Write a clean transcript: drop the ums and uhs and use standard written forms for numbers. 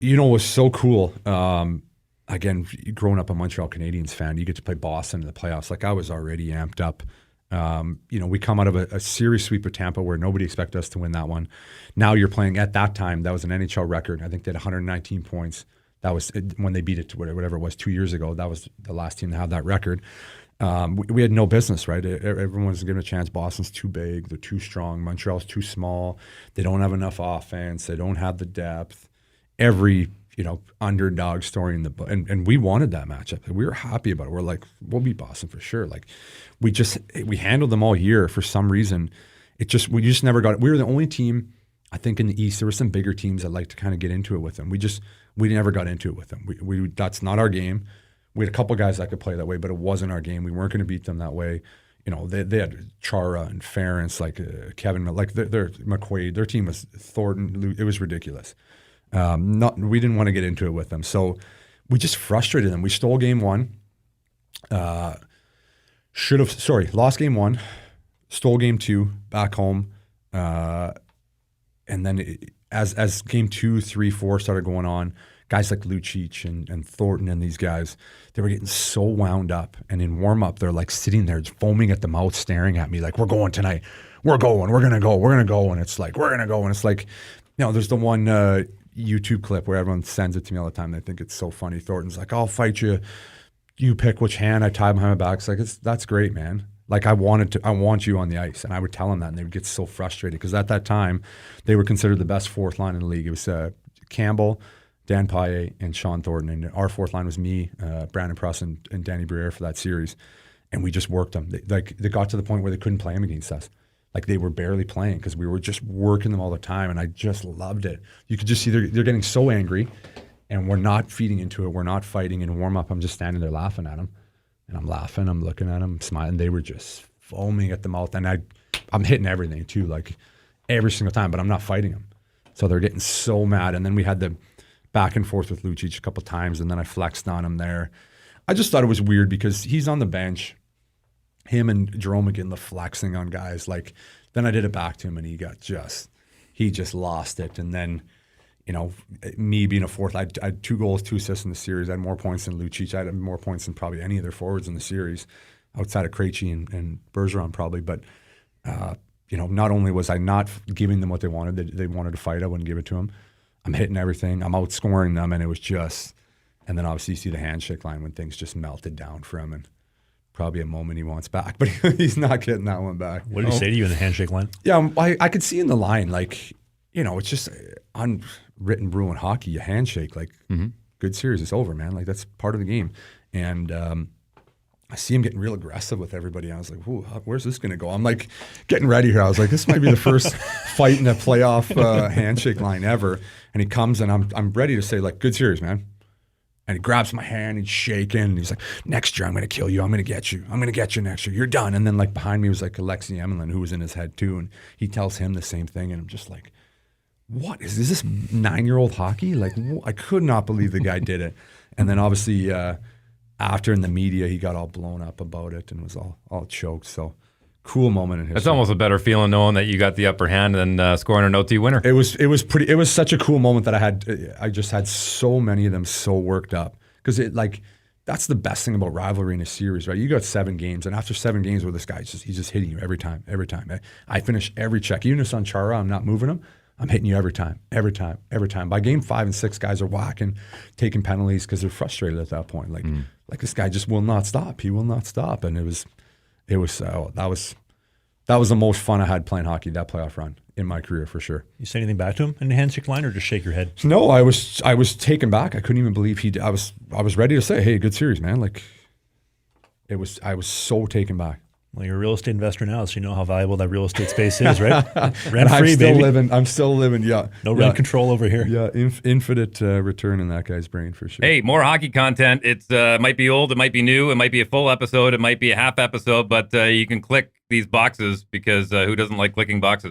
It was so cool. Again, growing up a Montreal Canadiens fan, you get to play Boston in the playoffs. Like I was already amped up. We come out of a series sweep of Tampa where nobody expected us to win that one. Now you're playing at that time. That was an NHL record. I think they had 119 points. That was when they beat it to whatever it was 2 years ago. That was the last team to have that record. We had no business, right? Everyone was given a chance. Boston's too big. They're too strong. Montreal's too small. They don't have enough offense. They don't have the depth. Every underdog story in the book, and we wanted that matchup. We were happy about it. We're like, we'll beat Boston for sure. Like, we handled them all year. For some reason, we just never got it. We were the only team, I think, in the East. There were some bigger teams that like to kind of get into it with them. We never got into it with them. We that's not our game. We had a couple guys that could play that way, but it wasn't our game. We weren't going to beat them that way. They had Chara and Ference, like Kevin, like their McQuaid. Their team was Thornton. It was ridiculous. We didn't want to get into it with them, so we just frustrated them. We stole game one. Lost game one, stole game two back home, and then as game 2, 3, 4 started going on, guys like Lucic and Thornton and these guys, they were getting so wound up. And in warm up, they're like sitting there foaming at the mouth, staring at me like, "We're going tonight. We're going. We're gonna go. We're gonna go." And it's like, "We're gonna go." And it's like, there's the one YouTube clip where everyone sends it to me all the time. They think it's so funny. Thornton's like, "I'll fight you. You pick which hand." I tie behind my back. It's like, that's great, man. Like I want you on the ice. And I would tell them that, and they would get so frustrated because at that time, they were considered the best fourth line in the league. It was Campbell, Dan Paille, and Sean Thornton. And our fourth line was me, Brandon Pruss, and Danny Briere for that series. And we just worked them. They got to the point where they couldn't play them against us. Like they were barely playing because we were just working them all the time, and I just loved it. You could just see they're getting so angry, and we're not feeding into it. We're not fighting. In warm-up, I'm just standing there laughing at them, and I'm laughing. I'm looking at them, smiling. They were just foaming at the mouth, and I'm hitting everything too, like every single time, but I'm not fighting them. So they're getting so mad, and then we had the back and forth with Lucic a couple times, and then I flexed on him there. I just thought it was weird because he's on the bench. Him and Jerome McGinn, the flexing on guys. Like, then I did it back to him, and he just lost it. And then, me being a fourth, I had 2 goals, 2 assists in the series. I had more points than Lucic. I had more points than probably any of their forwards in the series, outside of Krejci and Bergeron probably. But, not only was I not giving them what they wanted to fight, I wouldn't give it to them. I'm hitting everything. I'm outscoring them, and it was just – and then obviously you see the handshake line when things just melted down for him, and probably a moment he wants back, but he's not getting that one back. What did he say to you in the handshake line? Yeah, I could see in the line, like, it's just unwritten rule in hockey, you handshake, like, good series, it's over, man. Like, that's part of the game. And I see him getting real aggressive with everybody. I was like, "Ooh, where's this going to go?" I'm like getting ready here. I was like, this might be the first fight in a playoff handshake line ever. And he comes, and I'm ready to say, like, good series, man. And he grabs my hand, he's shaking, and he's like, "Next year I'm going to kill you. I'm going to get you. I'm going to get you next year. You're done." And then like behind me was like Alexei Emelin, who was in his head too, and he tells him the same thing, and I'm just like, what is this 9-year-old hockey? Like, I could not believe the guy did it. And then obviously after in the media, he got all blown up about it and was all choked. So cool moment in history. It's almost a better feeling knowing that you got the upper hand than scoring an OT winner. It was such a cool moment that I just had so many of them so worked up because that's the best thing about rivalry in a series, right? You got 7 games, and after 7 games where this guy he's just hitting you every time. I finish every check. Even if it's on Chara, I'm not moving him. I'm hitting you every time. By game 5 and 6, guys are whacking, taking penalties because they're frustrated at that point. Like this guy just will not stop. He will not stop, and that was the most fun I had playing hockey, that playoff run in my career for sure. You say anything back to him in the handshake line, or just shake your head? No, I was taken back. I couldn't even believe I was ready to say, "Hey, good series, man." Like I was so taken back. Well, you're a real estate investor now, so you know how valuable that real estate space is, right? Rent free, baby. I'm still living. Yeah, no rent control over here. Yeah, infinite return in that guy's brain for sure. Hey, more hockey content. It's might be old, it might be new, it might be a full episode, it might be a half episode, but you can click these boxes because who doesn't like clicking boxes?